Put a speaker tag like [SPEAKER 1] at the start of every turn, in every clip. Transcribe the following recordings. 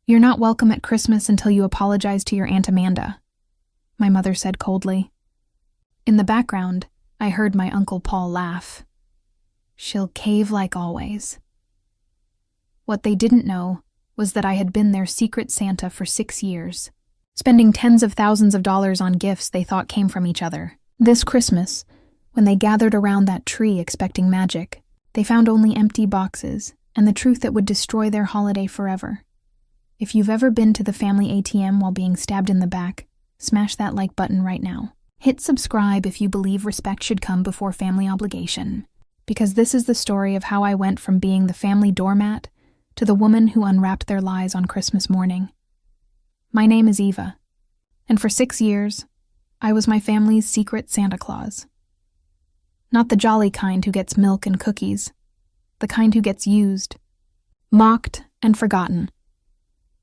[SPEAKER 1] "You're not welcome at Christmas until you apologize to your Aunt Amanda," my mother said coldly. In the background, I heard my Uncle Paul laugh. "She'll cave like always." What they didn't know was that I had been their secret Santa for 6 years, spending tens of thousands of dollars on gifts they thought came from each other. This Christmas, when they gathered around that tree expecting magic, they found only empty boxes and the truth that would destroy their holiday forever. If you've ever been to the family ATM while being stabbed in the back, smash that like button right now. Hit subscribe if you believe respect should come before family obligation, because this is the story of how I went from being the family doormat to the woman who unwrapped their lies on Christmas morning. My name is Eva, and for 6 years, I was my family's secret Santa Claus. Not the jolly kind who gets milk and cookies, the kind who gets used, mocked, and forgotten.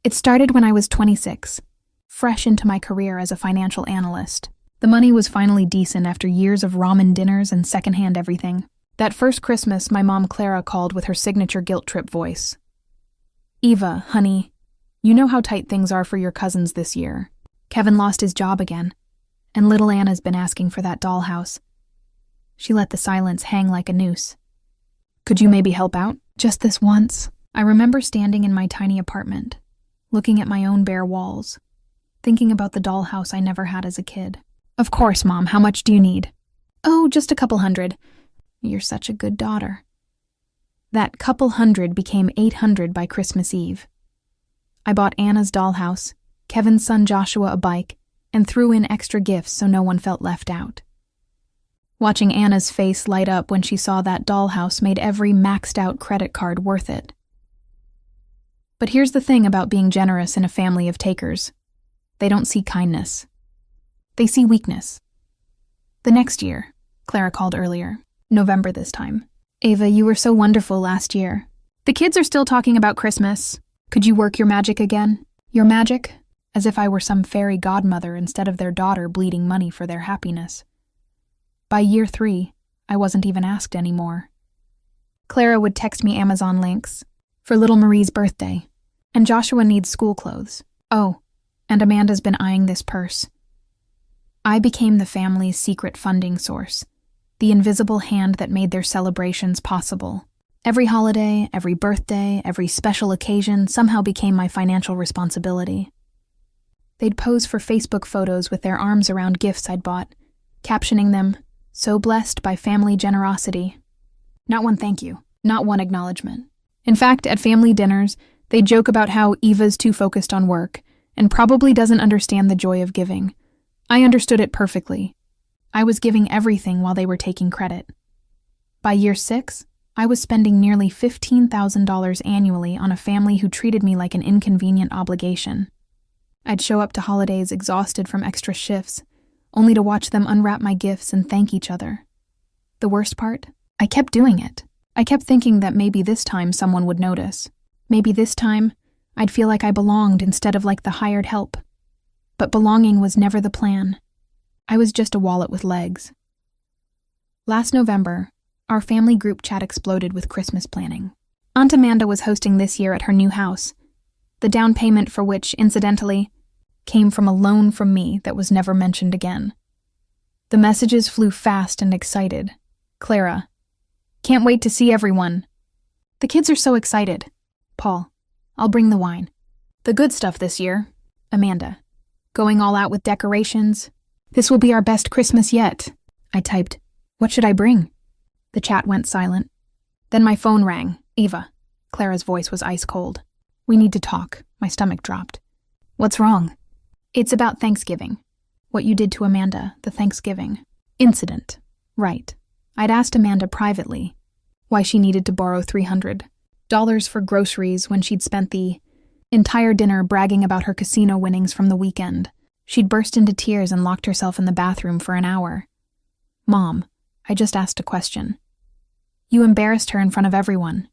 [SPEAKER 1] It started when I was 26, fresh into my career as a financial analyst. The money was finally decent after years of ramen dinners and secondhand everything. That first Christmas, my mom Clara called with her signature guilt trip voice. "Eva, honey, you know how tight things are for your cousins this year. Kevin lost his job again, and little Anna's been asking for that dollhouse." She let the silence hang like a noose. "Could you maybe help out? Just this once?" I remember standing in my tiny apartment, looking at my own bare walls, thinking about the dollhouse I never had as a kid. "Of course, Mom, how much do you need?" "Oh, just a couple $100. You're such a good daughter." That couple $100 became $800 by Christmas Eve. I bought Anna's dollhouse, Kevin's son Joshua a bike, and threw in extra gifts so no one felt left out. Watching Anna's face light up when she saw that dollhouse made every maxed-out credit card worth it. But here's the thing about being generous in a family of takers. They don't see kindness. They see weakness. The next year, Clara called earlier, November this time. "Ava, you were so wonderful last year. The kids are still talking about Christmas. Could you work your magic again?" Your magic? As if I were some fairy godmother instead of their daughter bleeding money for their happiness. By year 3, I wasn't even asked anymore. Clara would text me Amazon links for little Marie's birthday, and Joshua needs school clothes. Oh, and Amanda's been eyeing this purse. I became the family's secret funding source, the invisible hand that made their celebrations possible. Every holiday, every birthday, every special occasion somehow became my financial responsibility. They'd pose for Facebook photos with their arms around gifts I'd bought, captioning them, "So blessed by family generosity." Not one thank you, not one acknowledgement. In fact, at family dinners, they'd joke about how Eva's too focused on work and probably doesn't understand the joy of giving. I understood it perfectly. I was giving everything while they were taking credit. By year 6, I was spending nearly $15,000 annually on a family who treated me like an inconvenient obligation. I'd show up to holidays exhausted from extra shifts, only to watch them unwrap my gifts and thank each other. The worst part? I kept doing it. I kept thinking that maybe this time someone would notice. Maybe this time, I'd feel like I belonged instead of like the hired help. But belonging was never the plan. I was just a wallet with legs. Last November, our family group chat exploded with Christmas planning. Aunt Amanda was hosting this year at her new house, the down payment for which, incidentally, came from a loan from me that was never mentioned again. The messages flew fast and excited. Clara, "Can't wait to see everyone." "The kids are so excited." Paul, "I'll bring the wine." "The good stuff this year." Amanda, "Going all out with decorations." "This will be our best Christmas yet." I typed, "What should I bring?" The chat went silent. Then my phone rang. "Eva." Clara's voice was ice cold. "We need to talk." My stomach dropped. "What's wrong?" "It's about Thanksgiving. What you did to Amanda, the Thanksgiving incident." Right. I'd asked Amanda privately why she needed to borrow $300 for groceries when she'd spent the entire dinner bragging about her casino winnings from the weekend. She'd burst into tears and locked herself in the bathroom for an hour. "Mom, I just asked a question. You embarrassed her in front of everyone.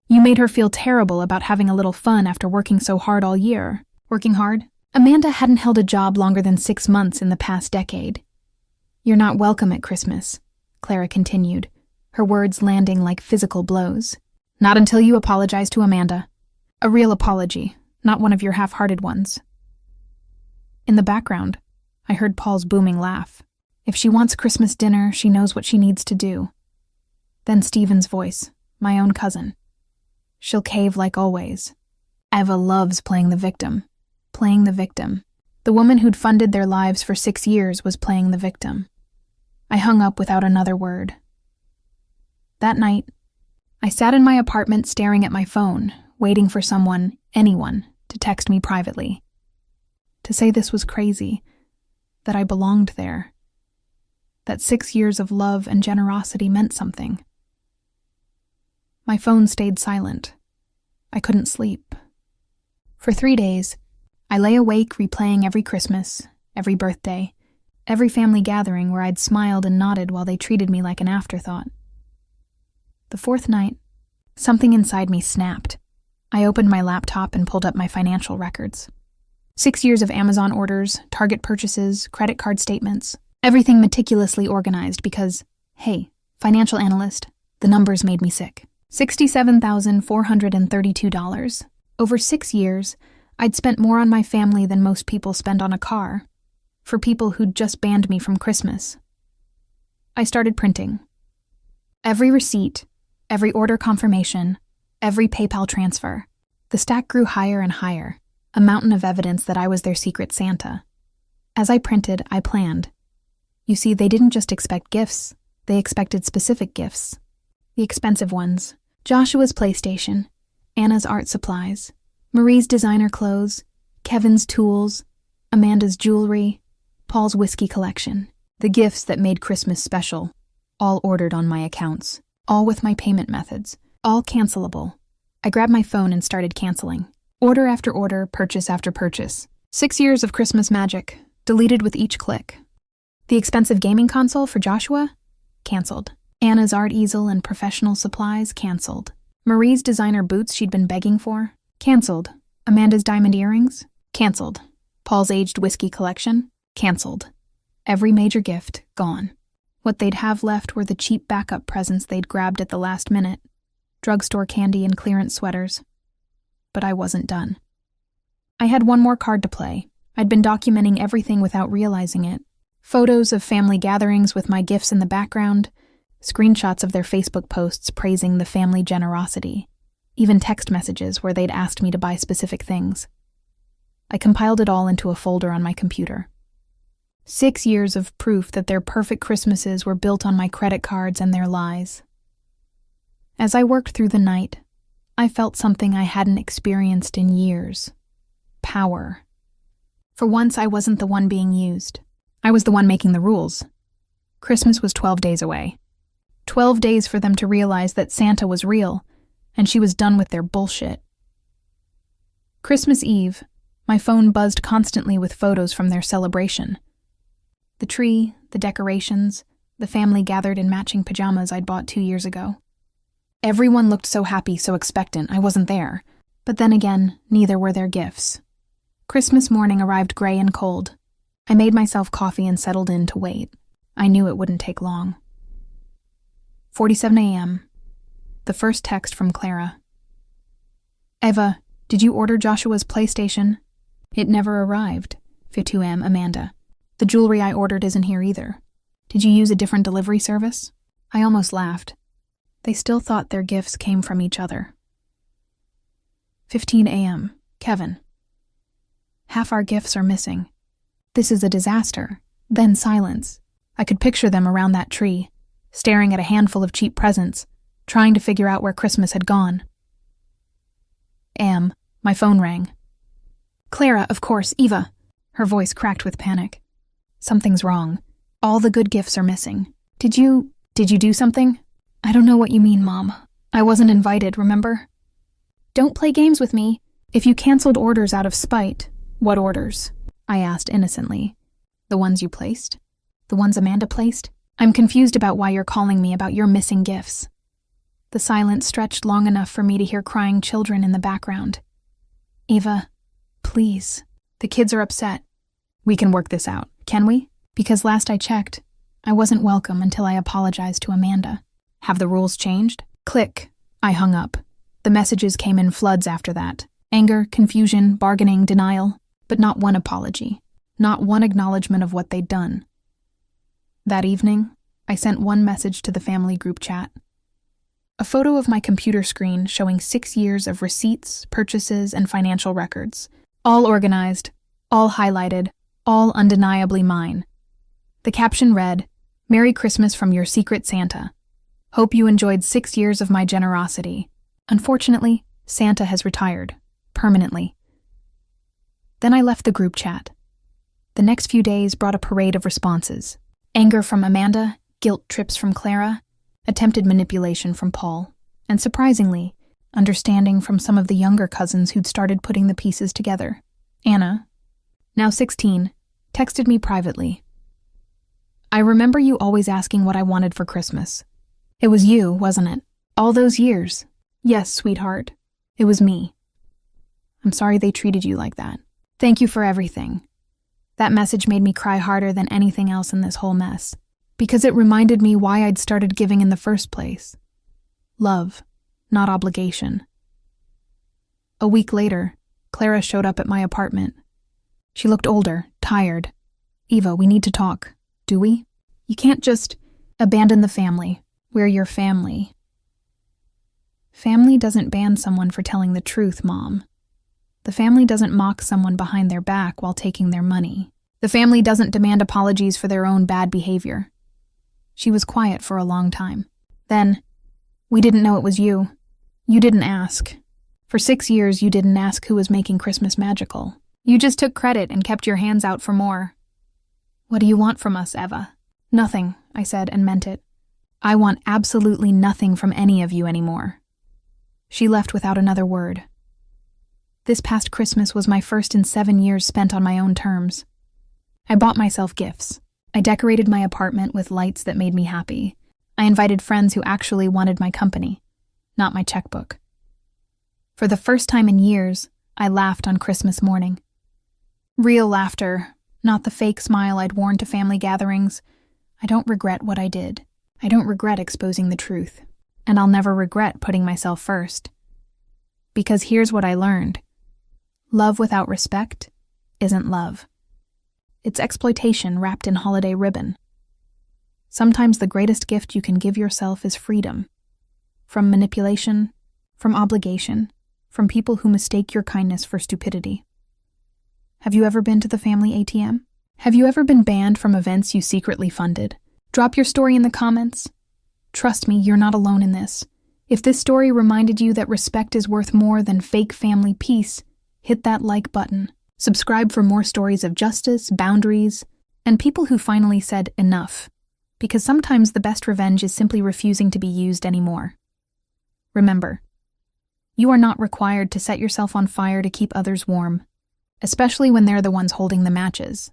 [SPEAKER 1] You made her feel terrible about having a little fun after working so hard all year." Working hard? Amanda hadn't held a job longer than 6 months in the past decade. "You're not welcome at Christmas," Clara continued, her words landing like physical blows. "Not until you apologize to Amanda. A real apology, Not one of your half-hearted ones. In the background, I heard Paul's booming laugh. If she wants Christmas dinner, she knows what she needs to do. Then Stephen's voice, my own cousin. She'll cave like always. Eva loves playing the victim. Playing the victim. The woman who'd funded their lives for 6 years was playing the victim. I hung up without another word. That night, I sat in my apartment staring at my phone, waiting for someone, anyone, to text me privately. To say this was crazy, that I belonged there. That 6 years of love and generosity meant something. My phone stayed silent. I couldn't sleep. For 3 days, I lay awake replaying every Christmas, every birthday, every family gathering where I'd smiled and nodded while they treated me like an afterthought. The 4th night, something inside me snapped. I opened my laptop and pulled up my financial records. 6 years of Amazon orders, Target purchases, credit card statements, everything meticulously organized because, hey, financial analyst, the numbers made me sick. $67,432. Over 6 years, I'd spent more on my family than most people spend on a car, for people who'd just banned me from Christmas. I started printing. Every receipt, every order confirmation, every PayPal transfer. The stack grew higher and higher, a mountain of evidence that I was their secret Santa. As I printed, I planned. You see, they didn't just expect gifts, they expected specific gifts. The expensive ones. Joshua's PlayStation, Anna's art supplies, Marie's designer clothes, Kevin's tools, Amanda's jewelry, Paul's whiskey collection. The gifts that made Christmas special, all ordered on my accounts, all with my payment methods, all cancelable. I grabbed my phone and started canceling. Order after order, purchase after purchase. 6 years of Christmas magic, deleted with each click. The expensive gaming console for Joshua? Canceled. Anna's art easel and professional supplies? Canceled. Marie's designer boots she'd been begging for? Canceled. Amanda's diamond earrings? Canceled. Paul's aged whiskey collection? Canceled. Every major gift, gone. What they'd have left were the cheap backup presents they'd grabbed at the last minute. Drugstore candy and clearance sweaters. But I wasn't done. I had one more card to play. I'd been documenting everything without realizing it. Photos of family gatherings with my gifts in the background, screenshots of their Facebook posts praising the family generosity, even text messages where they'd asked me to buy specific things. I compiled it all into a folder on my computer. 6 years of proof that their perfect Christmases were built on my credit cards and their lies. As I worked through the night, I felt something I hadn't experienced in years. Power. For once, I wasn't the one being used. I was the one making the rules. Christmas was 12 days away. 12 days for them to realize that Santa was real, and she was done with their bullshit. Christmas Eve, my phone buzzed constantly with photos from their celebration. The tree, the decorations, the family gathered in matching pajamas I'd bought 2 years ago. Everyone looked so happy, so expectant. I wasn't there. But then again, neither were their gifts. Christmas morning arrived gray and cold. I made myself coffee and settled in to wait. I knew it wouldn't take long. 4:47 a.m. The first text from Clara. Eva, did you order Joshua's PlayStation? It never arrived. 5:02 a.m. Amanda. The jewelry I ordered isn't here either. Did you use a different delivery service? I almost laughed. They still thought their gifts came from each other. 15 a.m. Kevin. Half our gifts are missing. This is a disaster. Then silence. I could picture them around that tree, staring at a handful of cheap presents, trying to figure out where Christmas had gone. My phone rang. Clara, of course, Eva. Her voice cracked with panic. Something's wrong. All the good gifts are missing. Did you do something? I don't know what you mean, Mom. I wasn't invited, remember? Don't play games with me. If you canceled orders out of spite, what orders? I asked innocently. The ones you placed? The ones Amanda placed? I'm confused about why you're calling me about your missing gifts. The silence stretched long enough for me to hear crying children in the background. Eva, please. The kids are upset. We can work this out, can we? Because last I checked, I wasn't welcome until I apologized to Amanda. Have the rules changed? Click. I hung up. The messages came in floods after that. Anger, confusion, bargaining, denial, but not one apology, not one acknowledgement of what they'd done. That evening, I sent one message to the family group chat. A photo of my computer screen showing 6 years of receipts, purchases, and financial records. All organized, all highlighted, all undeniably mine. The caption read, "Merry Christmas from your secret Santa. Hope you enjoyed 6 years of my generosity. Unfortunately, Santa has retired. Permanently." Then I left the group chat. The next few days brought a parade of responses. Anger from Amanda, guilt trips from Clara, attempted manipulation from Paul, and surprisingly, understanding from some of the younger cousins who'd started putting the pieces together. Anna, now 16, texted me privately. "I remember you always asking what I wanted for Christmas. It was you, wasn't it? All those years." "Yes, sweetheart. It was me. I'm sorry they treated you like that. Thank you for everything." That message made me cry harder than anything else in this whole mess, because it reminded me why I'd started giving in the first place. Love, not obligation. A week later, Clara showed up at my apartment. She looked older, tired. "Eva, we need to talk. Do we? You can't just abandon the family. We're your family." Family doesn't ban someone for telling the truth, Mom. The family doesn't mock someone behind their back while taking their money. The family doesn't demand apologies for their own bad behavior. She was quiet for a long time. Then, "We didn't know it was you. You didn't ask. For 6 years, you didn't ask who was making Christmas magical. You just took credit and kept your hands out for more. What do you want from us, Eva?" "Nothing," I said and meant it. "I want absolutely nothing from any of you anymore." She left without another word. This past Christmas was my first in 7 years spent on my own terms. I bought myself gifts. I decorated my apartment with lights that made me happy. I invited friends who actually wanted my company, not my checkbook. For the first time in years, I laughed on Christmas morning. Real laughter, not the fake smile I'd worn to family gatherings. I don't regret what I did. I don't regret exposing the truth. And I'll never regret putting myself first. Because here's what I learned. Love without respect isn't love. It's exploitation wrapped in holiday ribbon. Sometimes the greatest gift you can give yourself is freedom. From manipulation, from obligation, from people who mistake your kindness for stupidity. Have you ever been to the family ATM? Have you ever been banned from events you secretly funded? Drop your story in the comments. Trust me, you're not alone in this. If this story reminded you that respect is worth more than fake family peace, hit that like button. Subscribe for more stories of justice, boundaries, and people who finally said enough. Because sometimes the best revenge is simply refusing to be used anymore. Remember, you are not required to set yourself on fire to keep others warm, especially when they're the ones holding the matches.